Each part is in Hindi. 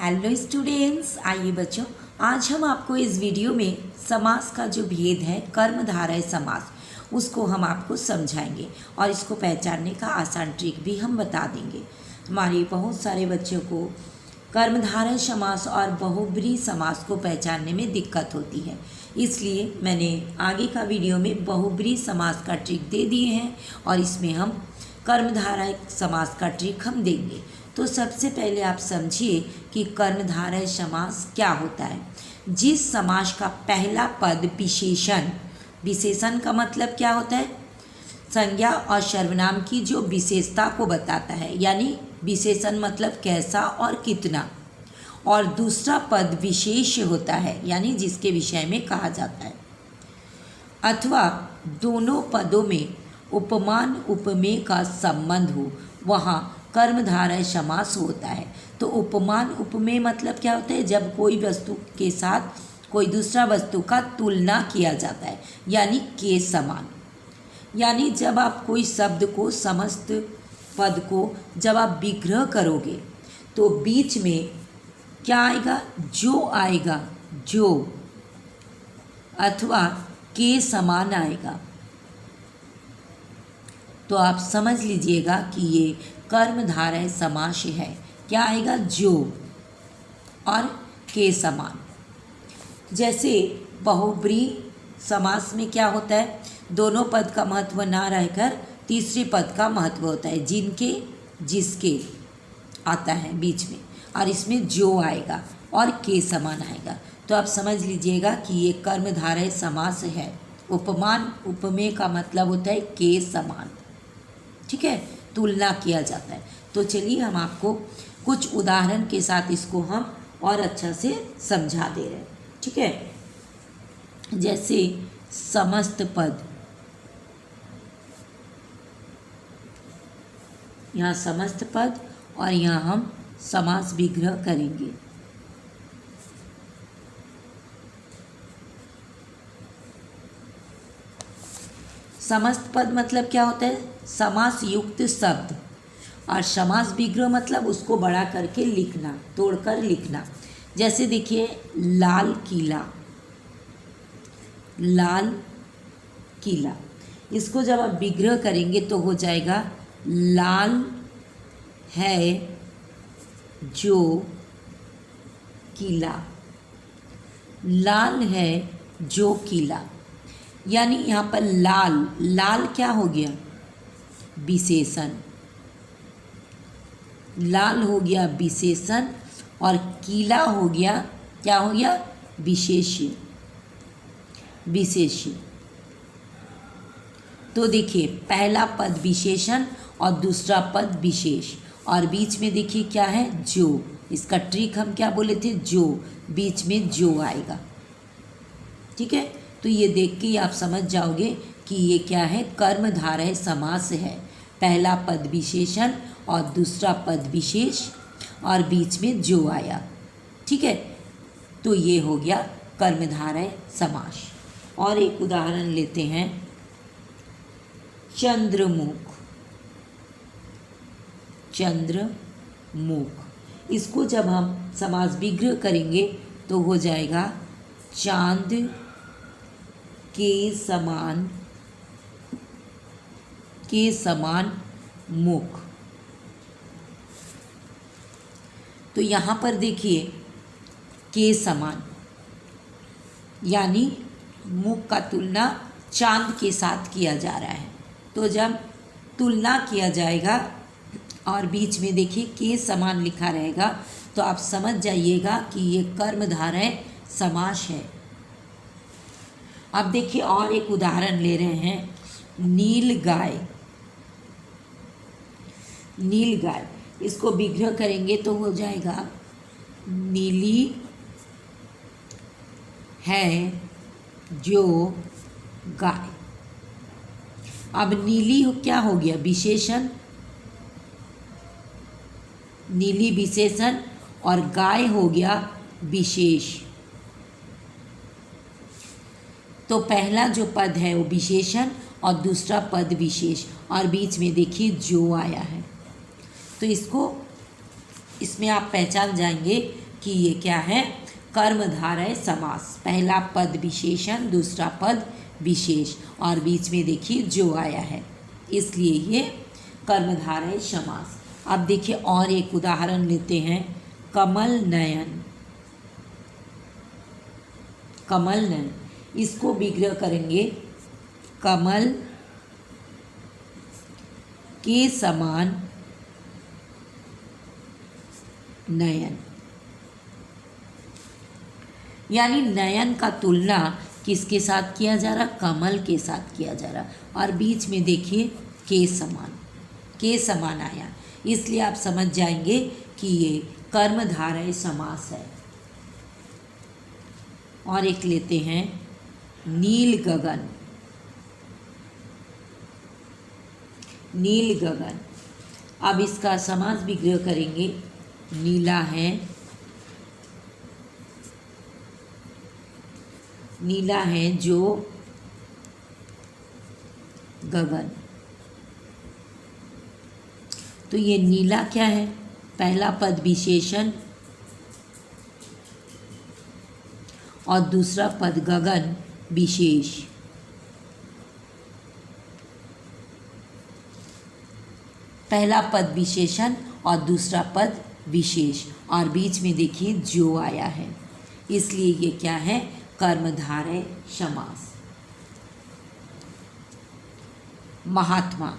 हेलो स्टूडेंट्स, आइए बच्चों, आज हम आपको इस वीडियो में समास का जो भेद है कर्मधारय समास उसको हम आपको समझाएंगे और इसको पहचानने का आसान ट्रिक भी हम बता देंगे। हमारे बहुत सारे बच्चों को कर्मधारय समास और बहुब्रीहि समास को पहचानने में दिक्कत होती है, इसलिए मैंने आगे का वीडियो में बहुब्रीहि समास का ट्रिक दे दिए हैं और इसमें हम कर्मधारय समास का ट्रिक हम देंगे। तो सबसे पहले आप समझिए कि कर्मधारय समास क्या होता है। जिस समास का पहला पद विशेषण, विशेषण का मतलब क्या होता है, संज्ञा और सर्वनाम की जो विशेषता को बताता है, यानी विशेषण मतलब कैसा और कितना, और दूसरा पद विशेष होता है, यानी जिसके विषय में कहा जाता है, अथवा दोनों पदों में उपमान उपमेय का संबंध हो, वहाँ कर्मधारय समास होता है। तो उपमान उपमेय मतलब क्या होता है, जब कोई वस्तु के साथ कोई दूसरा वस्तु का तुलना किया जाता है, यानी के समान। यानी जब आप कोई शब्द को, समस्त पद को जब आप विग्रह करोगे तो बीच में क्या आएगा, जो आएगा, जो, अथवा के समान आएगा। तो आप समझ लीजिएगा कि ये कर्मधारय समास है। क्या आएगा, जो और के समान। जैसे बहुब्रीहि समास में क्या होता है, दोनों पद का महत्व ना रहकर तीसरे पद का महत्व होता है, जिनके जिसके आता है बीच में, और इसमें जो आएगा और के समान आएगा। तो आप समझ लीजिएगा कि ये कर्मधारय समास है। उपमान उपमेय का मतलब होता है के समान, ठीक है, तुलना किया जाता है। तो चलिए हम आपको कुछ उदाहरण के साथ इसको हम और अच्छा से समझा दे रहे हैं, ठीक है। जैसे समस्त पद, यहाँ समस्त पद और यहाँ हम समास विग्रह करेंगे। समस्त पद मतलब क्या होता है, समास युक्त शब्द, और समास विग्रह मतलब उसको बड़ा करके लिखना, तोड़कर लिखना। जैसे देखिए लाल किला, लाल किला, इसको जब आप विग्रह करेंगे तो हो जाएगा लाल है जो किला, लाल है जो किला। यानी यहाँ पर लाल, लाल क्या हो गया, विशेषण, लाल हो गया विशेषण, और किला हो गया, क्या हो गया, विशेष्य, विशेष्य। तो देखिए पहला पद विशेषण और दूसरा पद विशेष, और बीच में देखिए क्या है, जो। इसका ट्रिक हम क्या बोले थे, जो, बीच में जो आएगा, ठीक है। तो ये देख के आप समझ जाओगे कि ये क्या है, कर्मधारय समास है। पहला पद विशेषण और दूसरा पद विशेष और बीच में जो आया, ठीक है। तो ये हो गया कर्मधारय समास। और एक उदाहरण लेते हैं, चंद्रमुख, चंद्रमुख, इसको जब हम समास विग्रह करेंगे तो हो जाएगा चांद के समान, के समान मुख। तो यहाँ पर देखिए के समान, यानी मुख का तुलना चांद के साथ किया जा रहा है। तो जब तुलना किया जाएगा और बीच में देखिए के समान लिखा रहेगा, तो आप समझ जाइएगा कि ये कर्मधारय समास है। अब देखिए और एक उदाहरण ले रहे हैं, नील गाय, नील गाय, इसको विग्रह करेंगे तो हो जाएगा नीली है जो गाय। अब नीली क्या हो गया, विशेषण, नीली विशेषण, और गाय हो गया विशेष। तो पहला जो पद है वो विशेषण और दूसरा पद विशेष, और बीच में देखिए जो आया है। तो इसको, इसमें आप पहचान जाएंगे कि ये क्या है, कर्मधारय समास। पहला पद विशेषण, दूसरा पद विशेष और बीच में देखिए जो आया है, इसलिए ये कर्मधारय समास। अब देखिए और एक उदाहरण लेते हैं, कमल नयन। कमल नयन, इसको विग्रह करेंगे, कमल के समान नयन। यानी नयन का तुलना किसके साथ किया जा रहा, कमल के साथ किया जा रहा और बीच में देखिए के समान आया, इसलिए आप समझ जाएंगे कि ये कर्मधारय समास है। और एक लेते हैं नील गगन। नील गगन, अब इसका समास विग्रह करेंगे, नीला है, नीला है जो गगन। तो ये नीला क्या है, पहला पद विशेषण और दूसरा पद गगन विशेष। पहला पद विशेषण और दूसरा पद विशेष और बीच में देखिए जो आया है, इसलिए ये क्या है, कर्मधारय समास। महात्मा।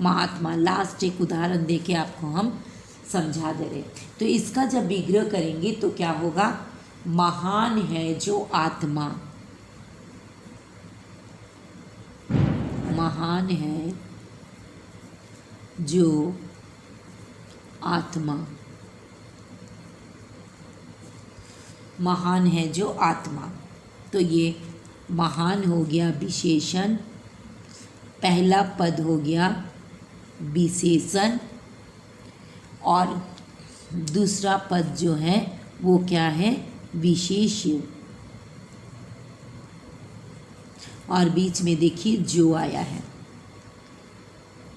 महात्मा, लास्ट एक उदाहरण देके आपको हम समझा दे रहे। तो इसका जब विग्रह करेंगे तो क्या होगा, महान है जो आत्मा। महान है जो आत्मा। महान है जो आत्मा, तो ये महान हो गया विशेषण, पहला पद हो गया विशेषण और दूसरा पद जो है वो क्या है, विशेष और बीच में देखिए जो आया है।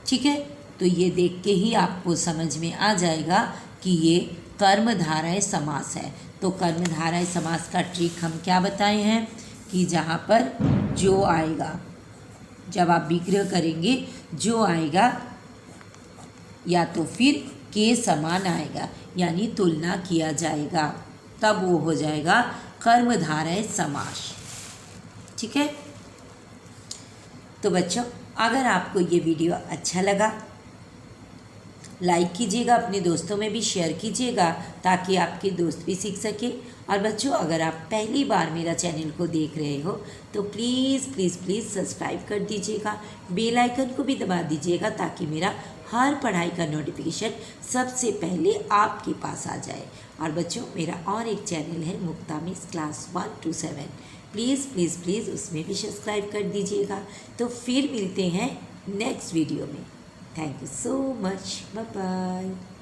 ठीक है, तो ये देख के ही आपको समझ में आ जाएगा कि ये कर्मधारय समास है। तो कर्मधारय समास का ट्रिक हम क्या बताए हैं कि जहाँ पर जो आएगा, जब आप विग्रह करेंगे जो आएगा या तो फिर के समान आएगा, यानी तुलना किया जाएगा, तब वो हो जाएगा कर्मधारय समास। ठीक है, तो बच्चों अगर आपको ये वीडियो अच्छा लगा लाइक कीजिएगा, अपने दोस्तों में भी शेयर कीजिएगा ताकि आपके दोस्त भी सीख सके। और बच्चों अगर आप पहली बार मेरा चैनल को देख रहे हो तो प्लीज़ प्लीज़ प्लीज़ सब्सक्राइब कर दीजिएगा, बेल आइकन को भी दबा दीजिएगा ताकि मेरा हर पढ़ाई का नोटिफिकेशन सबसे पहले आपके पास आ जाए। और बच्चों मेरा और एक चैनल है Mukta miss class 1 to 7, please please please उसमें भी सब्सक्राइब कर दीजिएगा। तो फिर मिलते हैं नेक्स्ट वीडियो में। Thank you so much. Bye bye.